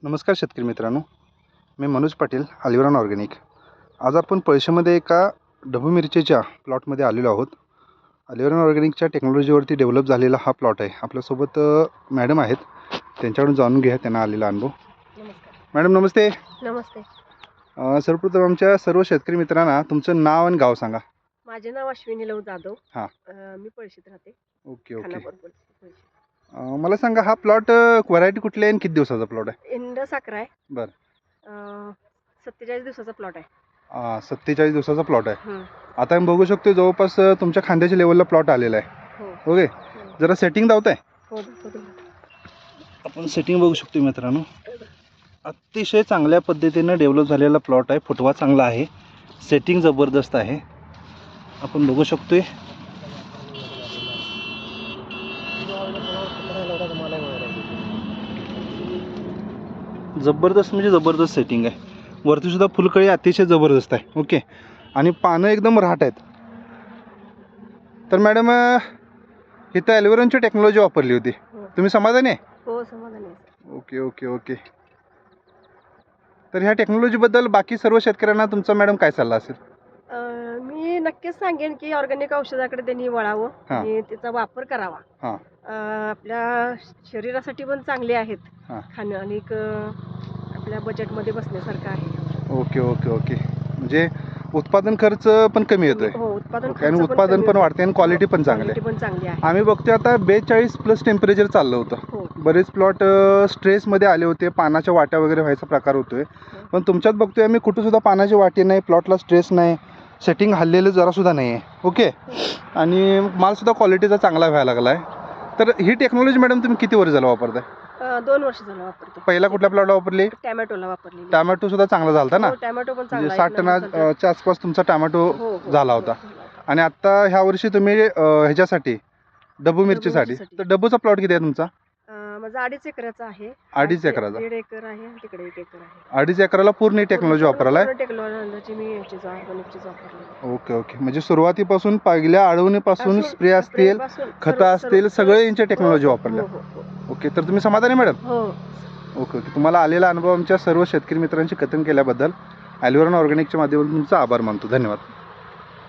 नमस्कार शेतकरी मित्रांनो, मी मनोज पाटील, अलिवरन ऑर्गॅनिक. आज आपण पळशीमध्ये एका ढबू मिरचीच्या प्लॉटमध्ये आलेलो आहोत. अलिवरन ऑर्गॅनिकच्या टेक्नॉलॉजीवरती डेव्हलप झालेला हा प्लॉट आहे. आपल्यासोबत मॅडम आहेत, त्यांच्याकडून जाणून घ्या त्यांना आलेला अनुभव. नमस्कार. मॅडम नमस्ते. नमस्ते. सर्वप्रथम आमच्या सर्व शेतकरी मित्रांना तुमचं नाव आणि गाव सांगा. माझे नाव अश्विनी लव जाधव. हां. मी पळशीत राहते. Okay okay. खानापूर पळशी. मला सांगा, हा प्लॉट व्हरायटी कुठली आहे आणि किती दिवसाचा प्लॉट आहे? इंड साखर आहे. बरं. 47 दिवसाचा प्लॉट आहे. 47 दिवसाचा प्लॉट आहे. हं. आता आम्ही बघू शकतो जवळपास तुमच्या खांद्याच्या लेवलला प्लॉट आलेला आहे. हो. ओके, जरा सेटिंग दावताय. हो. आपण सेटिंग बघू शकतो मित्रांनो. अतिशय चांगल्या पद्धतीनं डेव्हलप झालेला प्लॉट आहे. फुटवा चांगला आहे, सेटिंग जबरदस्त आहे. आपण बघू शकतोय. जबरदस्त म्हणजे जबरदस्त सेटिंग आहे. वरती सुद्धा फुलकळी अतिशय जबरदस्त आहे. ओके, आणि पानं एकदम राहट आहेत. तर मॅडम, इथं अलिवरनची टेक्नॉलॉजी वापरली होती, तुम्ही समाधानी आहे? हो, समाधानी आहे. Okay okay okay. तर ह्या टेक्नॉलॉजीबद्दल बाकी सर्व शेतकऱ्यांना तुमचा मॅडम काय सल्ला असेल? मी नक्कीच सांगेन की ऑर्गॅनिक औषधाकडे त्यांनी वळावं आणि त्याचा वापर करावा. हां. आपल्या शरीरासाठी पण चांगले आहेत. हां. खाणं आणि आपल्या बजेटमध्ये बसण्यासारखं आहे. Okay okay okay. म्हणजे उत्पादन खर्च पण कमी येतोय. हो, उत्पादन आणि उत्पादन पण वाढते आणि क्वालिटी पण चांगली आहे. आम्ही बघतोय आता 42+ टेम्परेचर चाललं होतं. हो. बरेच प्लॉट स्ट्रेसमध्ये आले होते, पानाच्या वाट्या वगैरे व्हायचा प्रकार होतोय. पण तुमच्यात बघतोय आम्ही कुठं सुद्धा पानाची वाटी नाही, प्लॉटला स्ट्रेस नाही, सेटिंग हल्लेलं जरासुद्धा नाही आहे. ओके, आणि मालसुद्धा क्वालिटीचा चांगला व्हायला लागला आहे. तर ही टेक्नॉलॉजी मॅडम तुम्ही किती वर्ष झालं वापरताय? 2 वर्ष झालं वापरतो. पहिला कुठल्या प्लॉटला वापरली? टॅमॅटोला वापरली. टॅमॅटो सुद्धा चांगला झाला होता ना? टॅमॅटो पण म्हणजे चांगला 60 टनाच्या आसपास तुमचा टॅमॅटो झाला होता. आणि आता ह्या वर्षी तुम्ही ह्याच्यासाठी डबू मिरचीसाठी, तर डबूचा प्लॉट किती आहे तुमचा? माझा 2.5 एकराचा आहे. 2.5 एकराचा. 1.5 एकर आहे, तिकडे 1 एकर आहे. 2.5 एकराला पूर्ण टेक्नॉलॉजी वापरायला आहे. टेक्नॉलॉजी मी ऑर्गॅनिकची वापरली. Okay okay. म्हणजे सुरुवातीपासून पहिल्या आळवणीपासून स्प्रे असतील, खतं असतील, सगळे यांची टेक्नॉलॉजी वापरल्या. ओके, तर तुम्ही समाधानी मॅडम? हो. Okay okay. तुम्हाला आलेला अनुभव आमच्या सर्व शेतकरी मित्रांशी कथन केल्याबद्दल अलिवरन ऑर्गॅनिकच्या माध्यमातून तुमचा आभार मानतो. धन्यवाद.